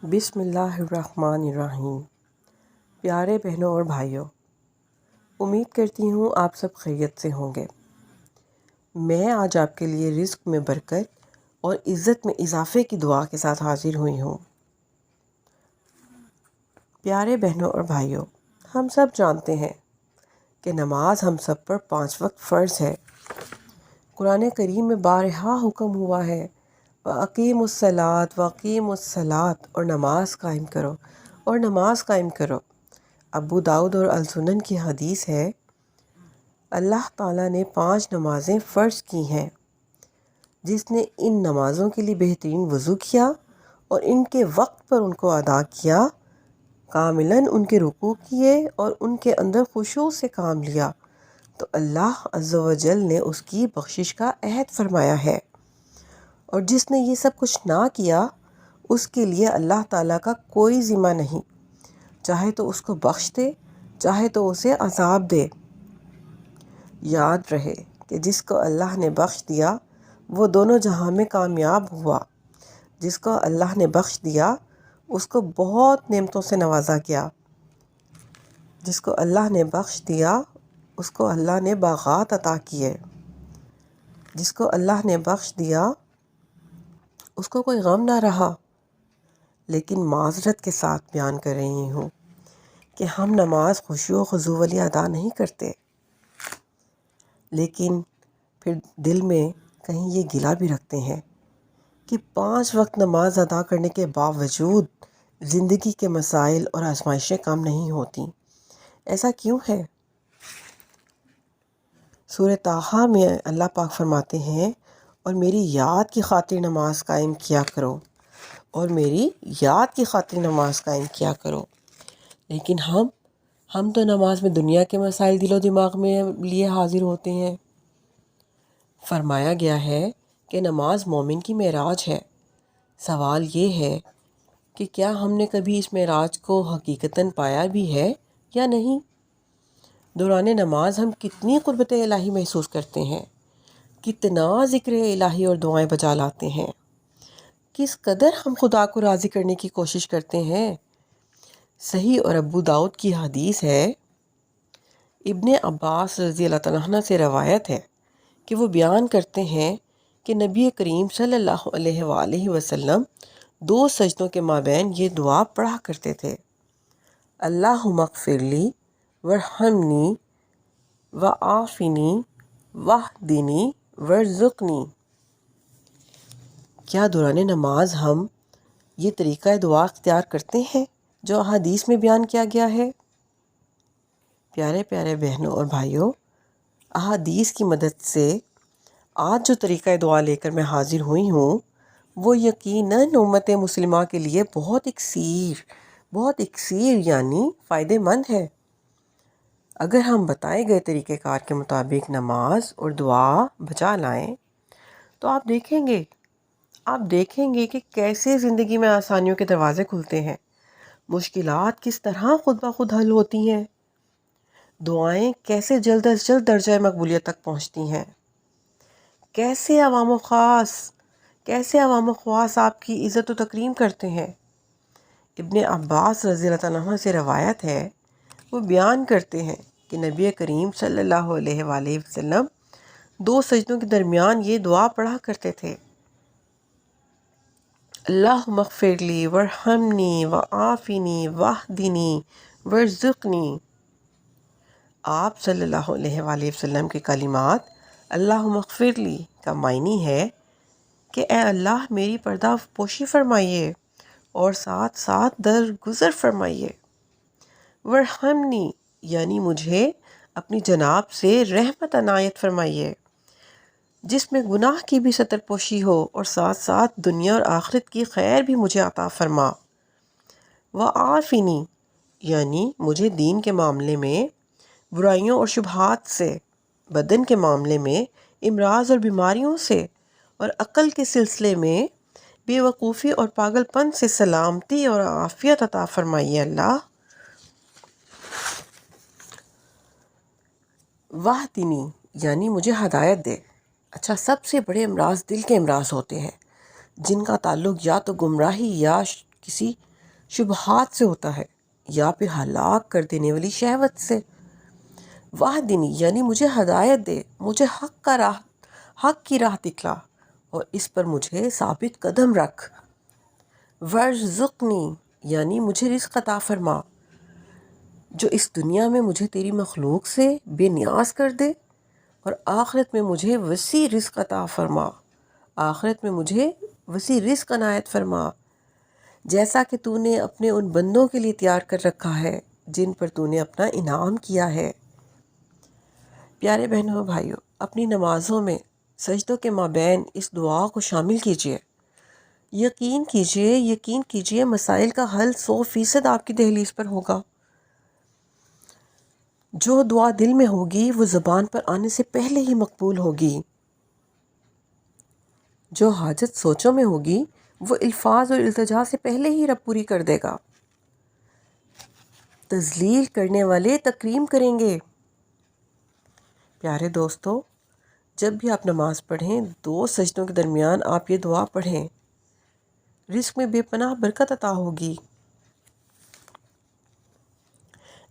بسم اللہ الرحمن الرحیم۔ پیارے بہنوں اور بھائیوں، امید کرتی ہوں آپ سب خیریت سے ہوں گے۔ میں آج آپ کے لیے رزق میں برکت اور عزت میں اضافے کی دعا کے ساتھ حاضر ہوئی ہوں۔ پیارے بہنوں اور بھائیوں، ہم سب جانتے ہیں کہ نماز ہم سب پر 5 وقت فرض ہے۔ قرآن کریم میں بارہا حکم ہوا ہے وَأَقِیمُوا الصَّلَاةَ وَأَقِیمُوا الصَّلَاةَ اور نماز قائم کرو اور نماز قائم کرو۔ ابو داؤد اور السنن کی حدیث ہے، اللہ تعالیٰ نے 5 نمازیں فرض کی ہیں۔ جس نے ان نمازوں کے لیے بہترین وضو کیا اور ان کے وقت پر ان کو ادا کیا، کاملاً ان کے رکوع کیے اور ان کے اندر خشوع سے کام لیا، تو اللہ عز و جل نے اس کی بخشش کا عہد فرمایا ہے۔ اور جس نے یہ سب کچھ نہ کیا، اس کے لیے اللہ تعالیٰ کا کوئی ذمہ نہیں، چاہے تو اس کو بخش دے، چاہے تو اسے عذاب دے۔ یاد رہے کہ جس کو اللہ نے بخش دیا وہ دونوں جہاں میں کامیاب ہوا۔ جس کو اللہ نے بخش دیا اس کو بہت نعمتوں سے نوازا گیا۔ جس کو اللہ نے بخش دیا اس کو اللہ نے باغات عطا کیے۔ جس کو اللہ نے بخش دیا اس کو کوئی غم نہ رہا۔ لیکن معذرت کے ساتھ بیان کر رہی ہوں کہ ہم نماز خشوع و خضوع والی ادا نہیں کرتے، لیکن پھر دل میں کہیں یہ گلہ بھی رکھتے ہیں کہ 5 وقت نماز ادا کرنے کے باوجود زندگی کے مسائل اور آزمائشیں کم نہیں ہوتی۔ ایسا کیوں ہے؟ سورہ طٰہٰ میں اللہ پاک فرماتے ہیں، اور میری یاد کی خاطر نماز قائم کیا کرو، اور میری یاد کی خاطر نماز قائم کیا کرو۔ لیکن ہم تو نماز میں دنیا کے مسائل دل و دماغ میں لیے حاضر ہوتے ہیں۔ فرمایا گیا ہے کہ نماز مومن کی معراج ہے۔ سوال یہ ہے کہ کیا ہم نے کبھی اس معراج کو حقیقتاً پایا بھی ہے یا نہیں؟ دوران نماز ہم کتنی قربت الہی محسوس کرتے ہیں، کتنا ذکر الہی اور دعائیں بجا لاتے ہیں، کس قدر ہم خدا کو راضی کرنے کی کوشش کرتے ہیں۔ صحیح اور ابو داؤد کی حدیث ہے، ابن عباس رضی اللہ تعالیٰ عنہ سے روایت ہے کہ وہ بیان کرتے ہیں کہ نبی کریم صلی اللہ علیہ وآلہ وسلم 2 سجدوں کے مابین یہ دعا پڑھا کرتے تھے، اللہم اغفر لی وارحمنی وعافنی واہدنی وارزقنی۔ کیا دوران نماز ہم یہ طریقہ دعا اختیار کرتے ہیں جو احادیث میں بیان کیا گیا ہے؟ پیارے پیارے بہنوں اور بھائیوں، احادیث کی مدد سے آج جو طریقہ دعا لے کر میں حاضر ہوئی ہوں وہ یقیناً امت مسلمہ کے لیے بہت اکثیر یعنی فائدہ مند ہے۔ اگر ہم بتائے گئے طریقہ کار کے مطابق نماز اور دعا بجا لائیں تو آپ دیکھیں گے کہ کیسے زندگی میں آسانیوں کے دروازے کھلتے ہیں، مشکلات کس طرح خود بخود حل ہوتی ہیں، دعائیں کیسے جلد از جلد درجہ مقبولیت تک پہنچتی ہیں، کیسے عوام و خواص آپ کی عزت و تکریم کرتے ہیں۔ ابن عباس رضی اللہ تعالیٰ عنہ سے روایت ہے، وہ بیان کرتے ہیں کہ نبی کریم صلی اللہ علیہ وآلہ وسلم 2 سجدوں کے درمیان یہ دعا پڑھا کرتے تھے، اللہم اغفر لی وارحمنی وعافنی واہدنی وارزقنی۔ آپ صلی اللہ علیہ وآلہ وسلم کے کلمات اللہم اغفر لی کا معنی ہے کہ اے اللہ میری پردہ پوشی فرمائیے اور ساتھ ساتھ درگزر فرمائیے۔ وارحمنی یعنی مجھے اپنی جناب سے رحمت عنایت فرمائیے، جس میں گناہ کی بھی ستر پوشی ہو، اور ساتھ ساتھ دنیا اور آخرت کی خیر بھی مجھے عطا فرما۔ وعافنی یعنی مجھے دین کے معاملے میں برائیوں اور شبہات سے، بدن کے معاملے میں امراض اور بیماریوں سے، اور عقل کے سلسلے میں بے وقوفی اور پاگل پن سے سلامتی اور عافیت عطا فرمائیے اللہ۔ واہدنی یعنی مجھے ہدایت دے۔ اچھا، سب سے بڑے امراض دل کے امراض ہوتے ہیں، جن کا تعلق یا تو گمراہی یا کسی شبہات سے ہوتا ہے یا پھر ہلاک کر دینے والی شہوت سے۔ واہدنی یعنی مجھے ہدایت دے، مجھے حق کی راہ دکھلا اور اس پر مجھے ثابت قدم رکھ۔ ورزقنی یعنی مجھے رزق عطا فرما جو اس دنیا میں مجھے تیری مخلوق سے بے نیاز کر دے، اور آخرت میں مجھے وسیع رزق عطا فرما، آخرت میں مجھے وسیع رزق عنایت فرما، جیسا کہ تو نے اپنے ان بندوں کے لیے تیار کر رکھا ہے جن پر تو نے اپنا انعام کیا ہے۔ پیارے بہنوں اور بھائیوں، اپنی نمازوں میں سجدوں کے مابین اس دعا کو شامل کیجیے۔ یقین کیجیے مسائل کا حل 100% آپ کی دہلیز پر ہوگا۔ جو دعا دل میں ہوگی وہ زبان پر آنے سے پہلے ہی مقبول ہوگی۔ جو حاجت سوچوں میں ہوگی وہ الفاظ اور التجا سے پہلے ہی رب پوری کر دے گا۔ تذلیل کرنے والے تکریم کریں گے۔ پیارے دوستو، جب بھی آپ نماز پڑھیں 2 سجدوں کے درمیان آپ یہ دعا پڑھیں، رزق میں بے پناہ برکت عطا ہوگی۔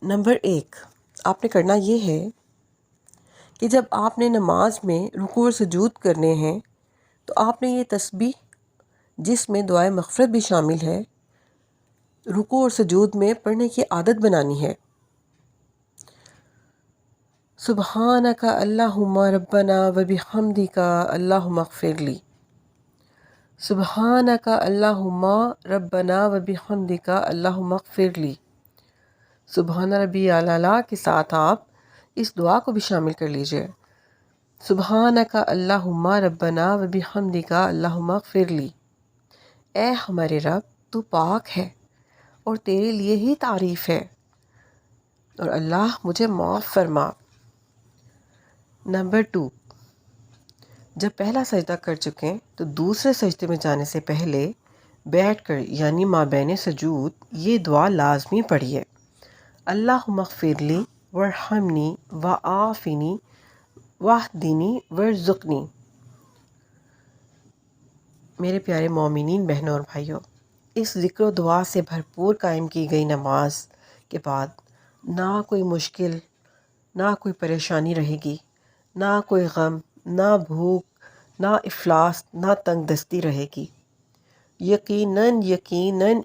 نمبر 1، آپ نے کرنا یہ ہے کہ جب آپ نے نماز میں رکوع اور سجود کرنے ہیں تو آپ نے یہ تسبیح جس میں دعائے مغفرت بھی شامل ہے رکوع اور سجود میں پڑھنے کی عادت بنانی ہے۔ سبحانک اللہم ربنا و بحمدک اللہم اغفر لی۔ سبحانک اللہم ربنا و بحمدک اللہم اغفر لی۔ سبحان ربی الاعلیٰ کے ساتھ آپ اس دعا کو بھی شامل کر لیجئے۔ سبحانک اللہم ربنا و بحمدک اللہم اغفر لی۔ اے ہمارے رب، تو پاک ہے اور تیرے لیے ہی تعریف ہے، اور اللہ مجھے معاف فرما۔ نمبر 2، جب پہلا سجدہ کر چکیں تو دوسرے سجدے میں جانے سے پہلے بیٹھ کر یعنی مابین سجود یہ دعا لازمی پڑھیے۔ اللہم اغفر لی وارحمنی وعافنی واہدنی وارزقنی۔ میرے پیارے مومنین بہنوں اور بھائیوں، اس ذکر و دعا سے بھرپور قائم کی گئی نماز کے بعد نہ کوئی مشکل، نہ کوئی پریشانی رہے گی، نہ کوئی غم، نہ بھوک، نہ افلاس، نہ تنگ دستی رہے گی۔ یقیناً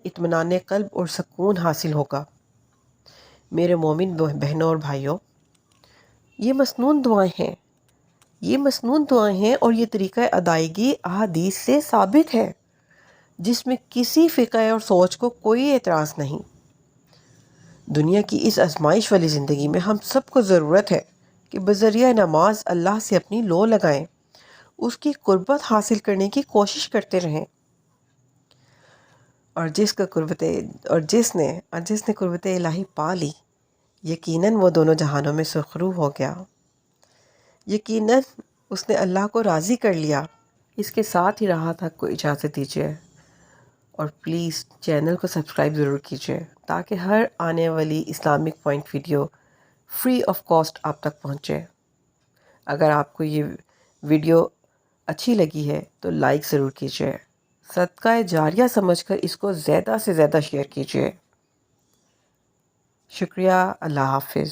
اطمینان قلب اور سکون حاصل ہوگا۔ میرے مومن بہنوں اور بھائیوں، یہ مسنون دعائیں ہیں اور یہ طریقہ ادائیگی احادیث سے ثابت ہے جس میں کسی فقہ اور سوچ کو کوئی اعتراض نہیں۔ دنیا کی اس آزمائش والی زندگی میں ہم سب کو ضرورت ہے کہ بذریعہ نماز اللہ سے اپنی لو لگائیں، اس کی قربت حاصل کرنے کی کوشش کرتے رہیں، اور جس نے قربت الہی پا لی، یقیناً وہ دونوں جہانوں میں سرخرو ہو گیا، یقیناً اس نے اللہ کو راضی کر لیا۔ اس کے ساتھ ہی راحت حق کو اجازت دیجیے، اور پلیز چینل کو سبسکرائب ضرور کیجیے تاکہ ہر آنے والی Islamic point video free of cost آپ تک پہنچے۔ اگر آپ کو یہ ویڈیو اچھی لگی ہے تو لائک ضرور کیجیے، صدقہ جاریہ سمجھ کر اس کو زیادہ سے زیادہ شیئر کیجیے۔ شکریہ، اللہ حافظ۔